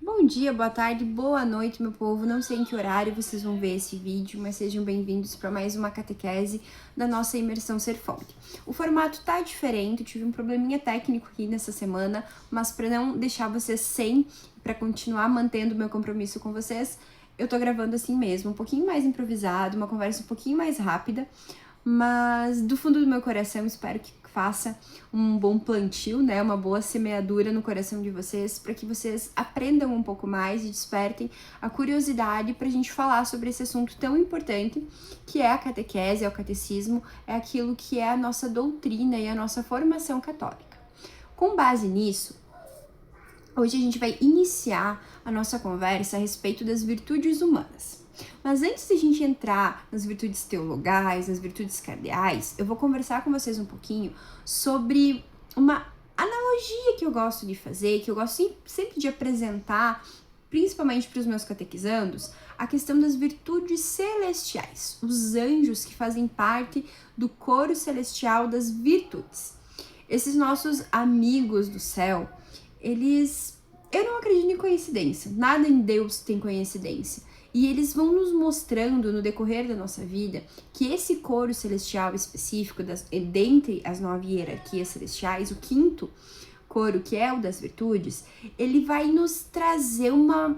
Bom dia, boa tarde, boa noite, meu povo. Não sei em que horário vocês vão ver esse vídeo, mas sejam bem-vindos para mais uma catequese da nossa imersão Ser Fonte. O formato tá diferente, eu tive um probleminha técnico aqui nessa semana, mas para não deixar vocês sem, para continuar mantendo meu compromisso com vocês, eu tô gravando assim mesmo, um pouquinho mais improvisado, uma conversa um pouquinho mais rápida, mas do fundo do meu coração espero que faça um bom plantio, né, uma boa semeadura no coração de vocês, para que vocês aprendam um pouco mais e despertem a curiosidade para a gente falar sobre esse assunto tão importante, que é a catequese, é o catecismo, é aquilo que é a nossa doutrina e a nossa formação católica. Com base nisso, hoje a gente vai iniciar a nossa conversa a respeito das virtudes humanas. Mas antes de a gente entrar nas virtudes teologais, nas virtudes cardeais, eu vou conversar com vocês um pouquinho sobre uma analogia que eu gosto de fazer, que eu gosto sempre de apresentar, principalmente para os meus catequizandos, a questão das virtudes celestiais, os anjos que fazem parte do coro celestial das virtudes. Esses nossos amigos do céu, eu não acredito em coincidência, nada em Deus tem coincidência. E eles vão nos mostrando no decorrer da nossa vida que esse coro celestial específico, dentre as 9 hierarquias celestiais, o quinto coro, que é o das virtudes, ele vai nos trazer uma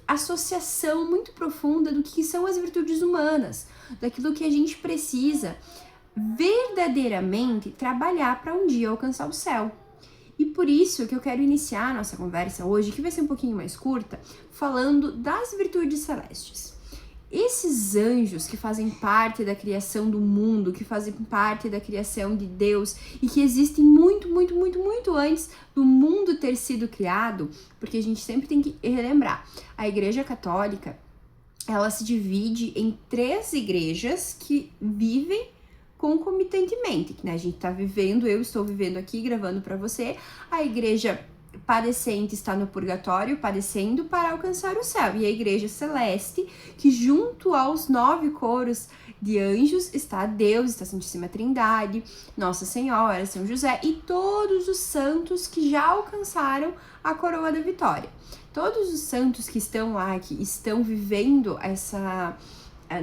associação muito profunda do que são as virtudes humanas, daquilo que a gente precisa verdadeiramente trabalhar para um dia alcançar o céu. E por isso que eu quero iniciar a nossa conversa hoje, que vai ser um pouquinho mais curta, falando das virtudes celestes. Esses anjos que fazem parte da criação do mundo, que fazem parte da criação de Deus e que existem muito antes do mundo ter sido criado, porque a gente sempre tem que relembrar, a Igreja Católica, ela se divide em 3 igrejas que vivem concomitantemente, né? A gente tá vivendo, eu estou vivendo aqui, gravando para você, a igreja padecente está no purgatório, padecendo para alcançar o céu, e a igreja celeste, que junto aos 9 coros de anjos está Deus, está a Santíssima Trindade, Nossa Senhora, São José e todos os santos que já alcançaram a coroa da vitória. Todos os santos que estão lá, que estão vivendo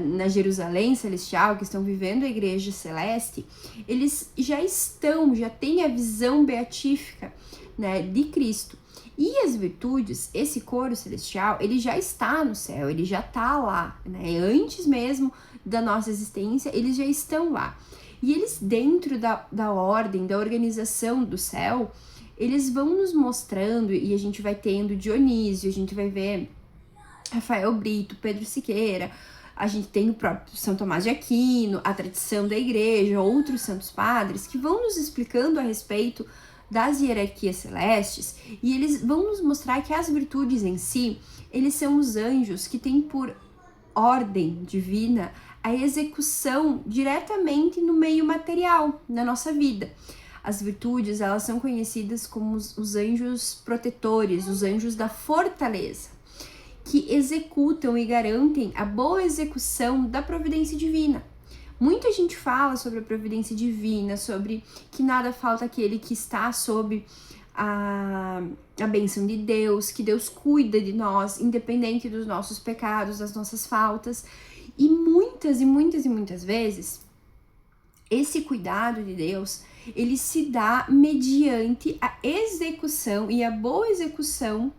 na Jerusalém Celestial, que estão vivendo a Igreja Celeste, eles já têm a visão beatífica, né, de Cristo. E as virtudes, esse coro celestial, ele já está no céu, ele já está lá, né? Antes mesmo da nossa existência, eles já estão lá. E eles, dentro da ordem, da organização do céu, eles vão nos mostrando, e a gente vai tendo Dionísio, a gente vai ver Rafael Brito, Pedro Siqueira, a gente tem o próprio São Tomás de Aquino, a tradição da igreja, outros santos padres, que vão nos explicando a respeito das hierarquias celestes, e eles vão nos mostrar que as virtudes em si, eles são os anjos que têm por ordem divina a execução diretamente no meio material, na nossa vida. As virtudes, elas são conhecidas como os anjos protetores, os anjos da fortaleza, que executam e garantem a boa execução da providência divina. Muita gente fala sobre a providência divina, sobre que nada falta àquele que está sob a bênção de Deus, que Deus cuida de nós, independente dos nossos pecados, das nossas faltas. E muitas vezes, esse cuidado de Deus, ele se dá mediante a execução e a boa execução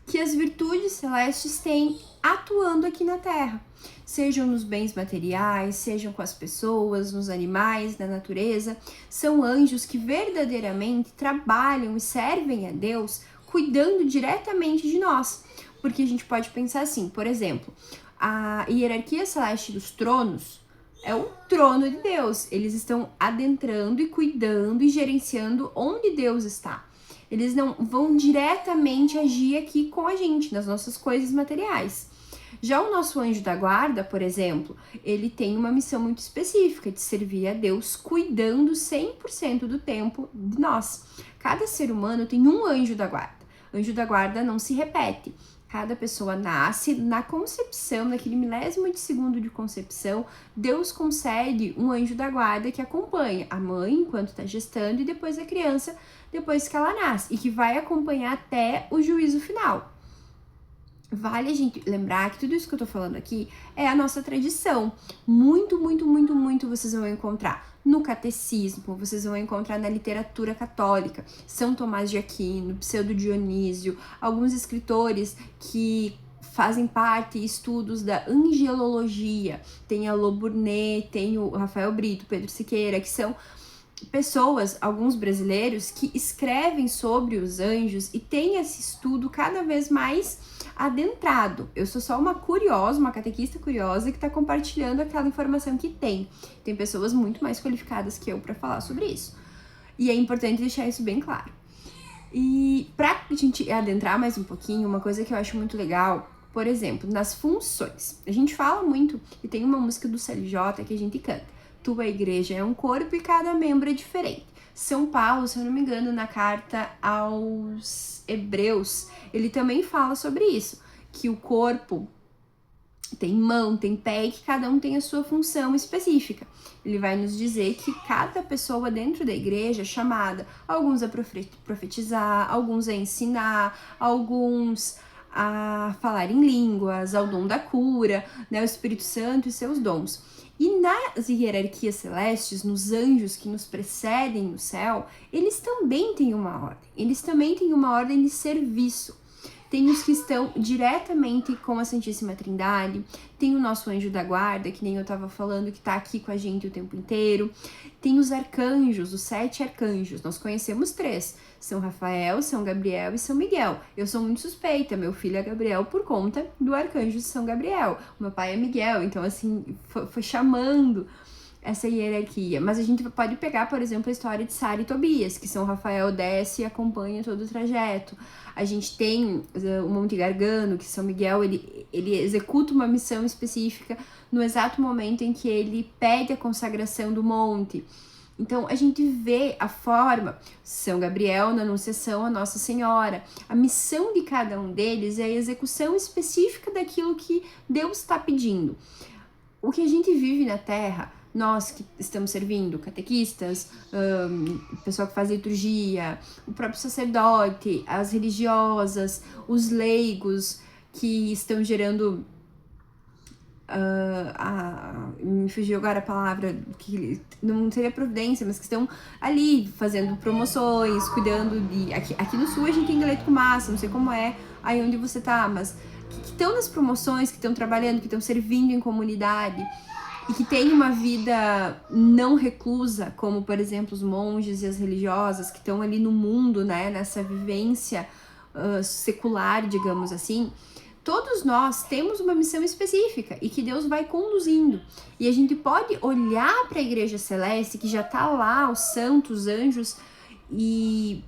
que as virtudes celestes têm atuando aqui na Terra, sejam nos bens materiais, sejam com as pessoas, nos animais, na natureza. São anjos que verdadeiramente trabalham e servem a Deus, cuidando diretamente de nós. Porque a gente pode pensar assim, por exemplo, a hierarquia celeste dos tronos é o trono de Deus. Eles estão adentrando e cuidando e gerenciando onde Deus está. Eles não vão diretamente agir aqui com a gente, nas nossas coisas materiais. Já o nosso anjo da guarda, por exemplo, ele tem uma missão muito específica de servir a Deus, cuidando 100% do tempo de nós. Cada ser humano tem um anjo da guarda. Anjo da guarda não se repete. Cada pessoa nasce na concepção, naquele milésimo de segundo de concepção, Deus concede um anjo da guarda que acompanha a mãe enquanto está gestando e depois a criança depois que ela nasce e que vai acompanhar até o juízo final. Vale a gente lembrar que tudo isso que eu tô falando aqui é a nossa tradição. Muito vocês vão encontrar no catecismo, vocês vão encontrar na literatura católica, São Tomás de Aquino, Pseudo Dionísio, alguns escritores que fazem parte estudos da angelologia, tem a Loburnet, tem o Rafael Brito, Pedro Siqueira, que são pessoas, alguns brasileiros, que escrevem sobre os anjos e tem esse estudo cada vez mais adentrado. Eu sou só uma curiosa, uma catequista curiosa que está compartilhando aquela informação que tem. Tem pessoas muito mais qualificadas que eu para falar sobre isso. E é importante deixar isso bem claro. E para a gente adentrar mais um pouquinho, uma coisa que eu acho muito legal, por exemplo, nas funções. A gente fala muito, e tem uma música do CLJ que a gente canta. Tua igreja é um corpo e cada membro é diferente. São Paulo, se eu não me engano, na carta aos Hebreus, ele também fala sobre isso, que o corpo tem mão, tem pé e que cada um tem a sua função específica. Ele vai nos dizer que cada pessoa dentro da igreja é chamada, alguns a profetizar, alguns a ensinar, alguns a falar em línguas, ao dom da cura, né, o Espírito Santo e seus dons. E nas hierarquias celestes, nos anjos que nos precedem no céu, eles também têm uma ordem. Eles também têm uma ordem de serviço. Tem os que estão diretamente com a Santíssima Trindade, tem o nosso anjo da guarda, que nem eu estava falando, que está aqui com a gente o tempo inteiro. Tem os arcanjos, os 7 arcanjos, nós conhecemos 3, São Rafael, São Gabriel e São Miguel. Eu sou muito suspeita, meu filho é Gabriel por conta do arcanjo de São Gabriel, o meu pai é Miguel, então assim, foi chamando essa hierarquia. Mas a gente pode pegar, por exemplo, a história de Sara e Tobias, que São Rafael desce e acompanha todo o trajeto. A gente tem o Monte Gargano, que São Miguel, ele executa uma missão específica no exato momento em que ele pede a consagração do monte. Então, a gente vê a forma, São Gabriel na Anunciação a Nossa Senhora. A missão de cada um deles é a execução específica daquilo que Deus está pedindo. O que a gente vive na Terra, nós que estamos servindo, catequistas, o pessoal que faz liturgia, o próprio sacerdote, as religiosas, os leigos que estão gerando... me fugiu agora a palavra, que não seria providência, mas que estão ali fazendo promoções, cuidando de... Aqui no Sul a gente tem Galeto com Massa, não sei como é aí onde você tá, mas que estão nas promoções, que estão trabalhando, que estão servindo em comunidade e que tem uma vida não reclusa, como, por exemplo, os monges e as religiosas que estão ali no mundo, né, nessa vivência secular, digamos assim. Todos nós temos uma missão específica e que Deus vai conduzindo. E a gente pode olhar para a Igreja Celeste, que já está lá, os santos, os anjos e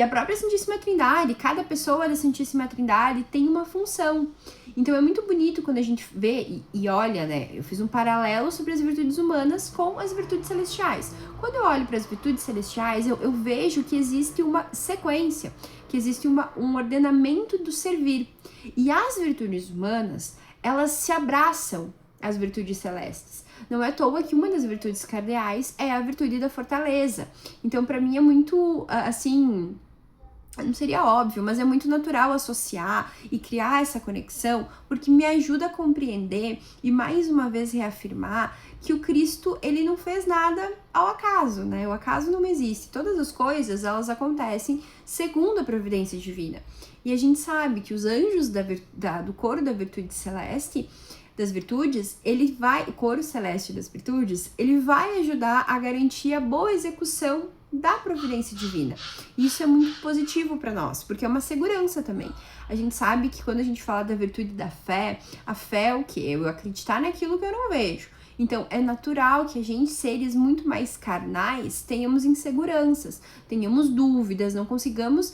a própria Santíssima Trindade. Cada pessoa da Santíssima Trindade tem uma função. Então é muito bonito quando a gente vê e olha, né? Eu fiz um paralelo sobre as virtudes humanas com as virtudes celestiais. Quando eu olho para as virtudes celestiais, eu vejo que existe uma sequência, que existe um ordenamento do servir. E as virtudes humanas, elas se abraçam às virtudes celestes. Não é à toa que uma das virtudes cardeais é a virtude da fortaleza. Então, para mim é muito, assim, não seria óbvio, mas é muito natural associar e criar essa conexão, porque me ajuda a compreender e mais uma vez reafirmar que o Cristo, ele não fez nada ao acaso, né? O acaso não existe. Todas as coisas, elas acontecem segundo a providência divina. E a gente sabe que os anjos do coro da virtude celeste, das virtudes, o coro celeste das virtudes, ele vai ajudar a garantir a boa execução da providência divina. E isso é muito positivo para nós, porque é uma segurança também. A gente sabe que quando a gente fala da virtude da fé, a fé é o quê? Eu acreditar naquilo que eu não vejo. Então, é natural que a gente, seres muito mais carnais, tenhamos inseguranças, tenhamos dúvidas, não consigamos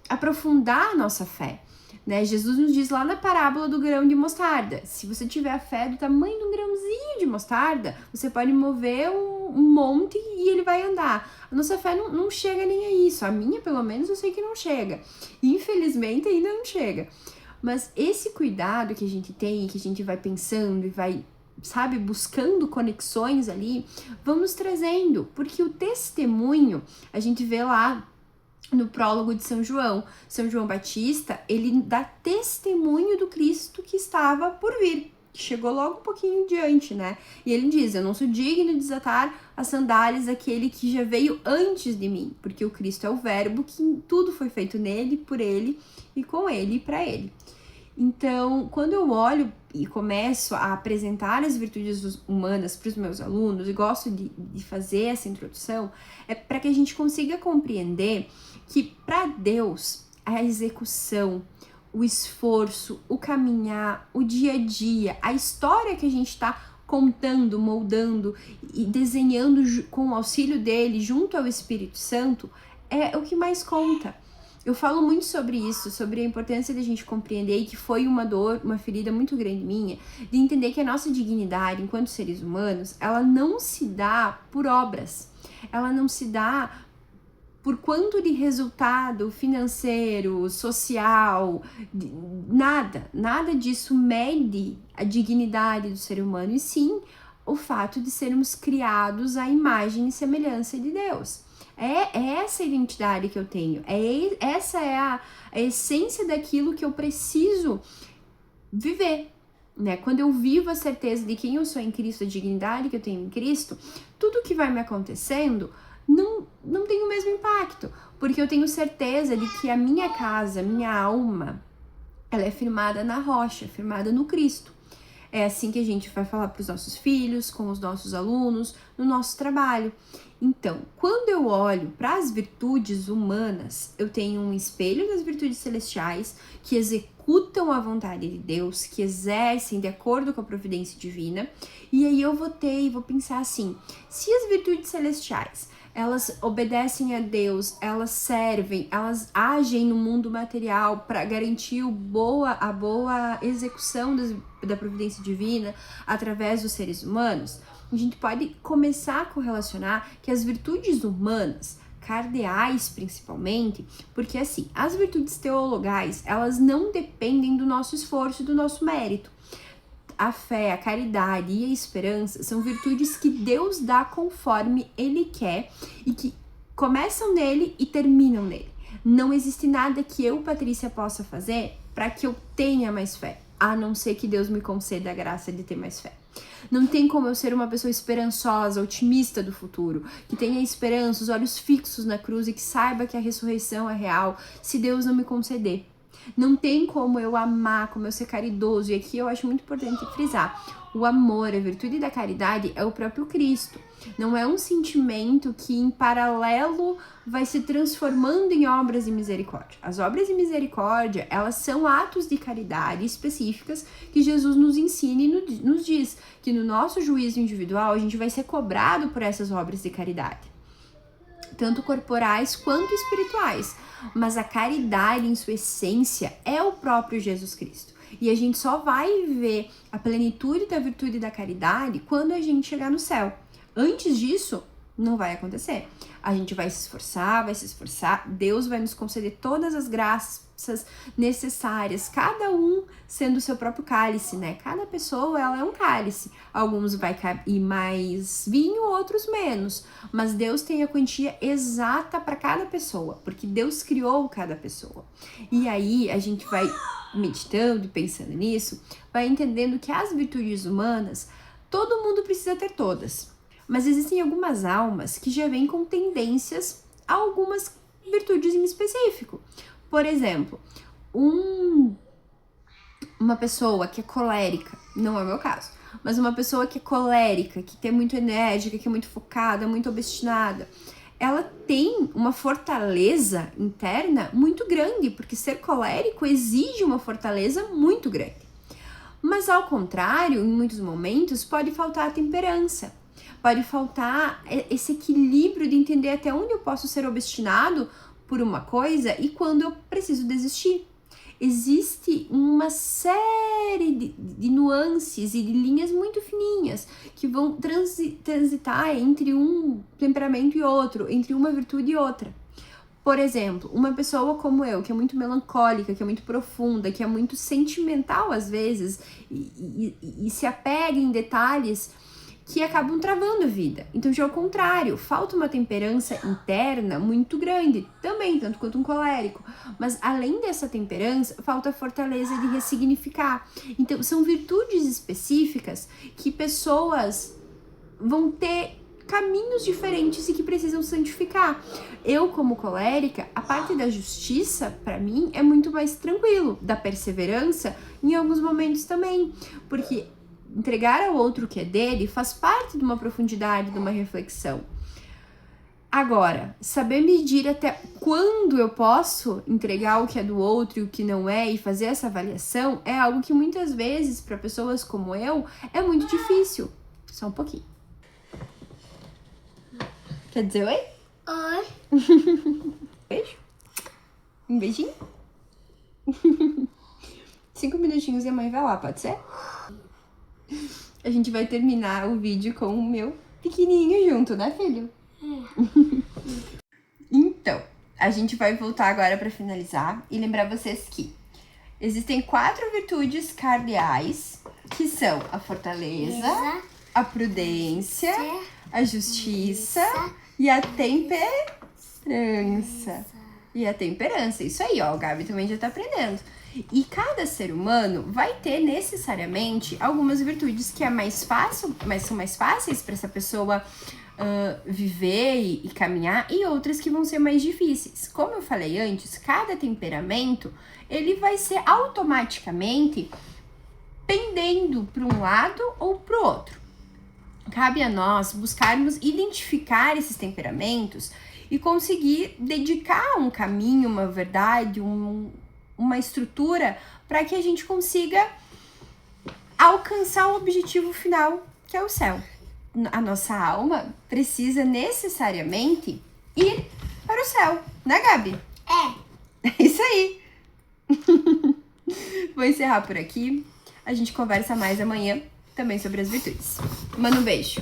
aprofundar a nossa fé. Né? Jesus nos diz lá na parábola do grão de mostarda, se você tiver a fé do tamanho de um grãozinho de mostarda, você pode mover um monte e ele vai andar. A nossa fé não chega nem a isso, a minha pelo menos eu sei que não chega, infelizmente ainda não chega, Mas esse cuidado que a gente tem, que a gente vai pensando e vai, sabe, buscando conexões ali, vamos trazendo, porque o testemunho, a gente vê lá no prólogo de São João Batista, ele dá testemunho do Cristo que estava por vir, que chegou logo um pouquinho diante, né? E ele diz, eu não sou digno de desatar as sandálias daquele que já veio antes de mim, porque o Cristo é o verbo, que tudo foi feito nele, por ele, e com ele e para ele. Então, quando eu olho e começo a apresentar as virtudes humanas para os meus alunos, e gosto de fazer essa introdução, é para que a gente consiga compreender que para Deus a execução, o esforço, o caminhar, o dia a dia, a história que a gente está contando, moldando e desenhando com o auxílio dele junto ao Espírito Santo é o que mais conta. Eu falo muito sobre isso, sobre a importância da gente compreender, e que foi uma dor, uma ferida muito grande minha, de entender que a nossa dignidade enquanto seres humanos, ela não se dá por obras, ela não se dá por quanto de resultado financeiro, social, nada disso mede a dignidade do ser humano, e sim o fato de sermos criados à imagem e semelhança de Deus. É essa identidade que eu tenho, essa é a essência daquilo que eu preciso viver, né? Quando eu vivo a certeza de quem eu sou em Cristo, a dignidade que eu tenho em Cristo, tudo que vai me acontecendo não tem o mesmo impacto, porque eu tenho certeza de que a minha casa, minha alma, ela é firmada na rocha, firmada no Cristo. É assim que a gente vai falar para os nossos filhos, com os nossos alunos, no nosso trabalho. Então, quando eu olho para as virtudes humanas, eu tenho um espelho das virtudes celestiais que executam a vontade de Deus, que exercem de acordo com a providência divina. E aí eu vou pensar assim, se as virtudes celestiais, elas obedecem a Deus, elas servem, elas agem no mundo material para garantir a boa execução da providência divina através dos seres humanos, a gente pode começar a correlacionar que as virtudes humanas, cardeais principalmente, porque assim, as virtudes teologais, elas não dependem do nosso esforço e do nosso mérito. A fé, a caridade e a esperança são virtudes que Deus dá conforme Ele quer e que começam nele e terminam nele. Não existe nada que eu, Patrícia, possa fazer para que eu tenha mais fé, a não ser que Deus me conceda a graça de ter mais fé. Não tem como eu ser uma pessoa esperançosa, otimista do futuro, que tenha esperança, os olhos fixos na cruz e que saiba que a ressurreição é real, se Deus não me conceder. Não tem como eu amar, como eu ser caridoso. E aqui eu acho muito importante frisar, o amor, a virtude da caridade é o próprio Cristo. Não é um sentimento que em paralelo vai se transformando em obras de misericórdia. As obras de misericórdia, elas são atos de caridade específicas que Jesus nos ensina e nos diz que no nosso juízo individual a gente vai ser cobrado por essas obras de caridade, tanto corporais quanto espirituais. Mas a caridade, em sua essência, é o próprio Jesus Cristo. E a gente só vai ver a plenitude da virtude da caridade quando a gente chegar no céu. Antes disso, não vai acontecer. A gente vai se esforçar, Deus vai nos conceder todas as graças necessárias, cada um sendo o seu próprio cálice, né? Cada pessoa, ela é um cálice. Alguns vai cair mais vinho, outros menos. Mas Deus tem a quantia exata para cada pessoa, porque Deus criou cada pessoa. E aí, a gente vai meditando e pensando nisso, vai entendendo que as virtudes humanas, todo mundo precisa ter todas. Mas existem algumas almas que já vêm com tendências a algumas virtudes em específico. Por exemplo, uma pessoa que é colérica, não é o meu caso, mas uma pessoa que é colérica, que é muito enérgica, que é muito focada, muito obstinada, ela tem uma fortaleza interna muito grande, porque ser colérico exige uma fortaleza muito grande. Mas ao contrário, em muitos momentos, pode faltar a temperança. Pode faltar esse equilíbrio de entender até onde eu posso ser obstinado por uma coisa e quando eu preciso desistir. Existe uma série de nuances e de linhas muito fininhas que vão transitar entre um temperamento e outro, entre uma virtude e outra. Por exemplo, uma pessoa como eu, que é muito melancólica, que é muito profunda, que é muito sentimental às vezes, e se apega em detalhes que acabam travando a vida. Então, já ao contrário, falta uma temperança interna muito grande, também, tanto quanto um colérico. Mas, além dessa temperança, falta a fortaleza de ressignificar. Então, são virtudes específicas que pessoas vão ter caminhos diferentes e que precisam santificar. Eu, como colérica, a parte da justiça, para mim, é muito mais tranquilo. Da perseverança, em alguns momentos também. Porque entregar ao outro o que é dele faz parte de uma profundidade, de uma reflexão. Agora, saber medir até quando eu posso entregar o que é do outro e o que não é e fazer essa avaliação é algo que muitas vezes, para pessoas como eu, é muito difícil. Só um pouquinho. Quer dizer oi? Oi. Beijo? Um beijinho? 5 minutinhos e a mãe vai lá, pode ser? A gente vai terminar o vídeo com o meu pequenininho junto, né, filho? Então, a gente vai voltar agora para finalizar e lembrar vocês que existem 4 virtudes cardeais, que são a fortaleza, a prudência, a justiça e a temperança. E a temperança, isso aí, ó, o Gabi também já tá aprendendo. E cada ser humano vai ter necessariamente algumas virtudes que é mais fácil, mas são mais fáceis para essa pessoa viver e caminhar, e outras que vão ser mais difíceis. Como eu falei antes, cada temperamento ele vai ser automaticamente pendendo para um lado ou para o outro. Cabe a nós buscarmos identificar esses temperamentos e conseguir dedicar um caminho, uma verdade, uma estrutura para que a gente consiga alcançar o objetivo final, que é o céu. A nossa alma precisa necessariamente ir para o céu, né, Gabi? É isso aí. Vou encerrar por aqui. A gente conversa mais amanhã também sobre as virtudes. Manda um beijo.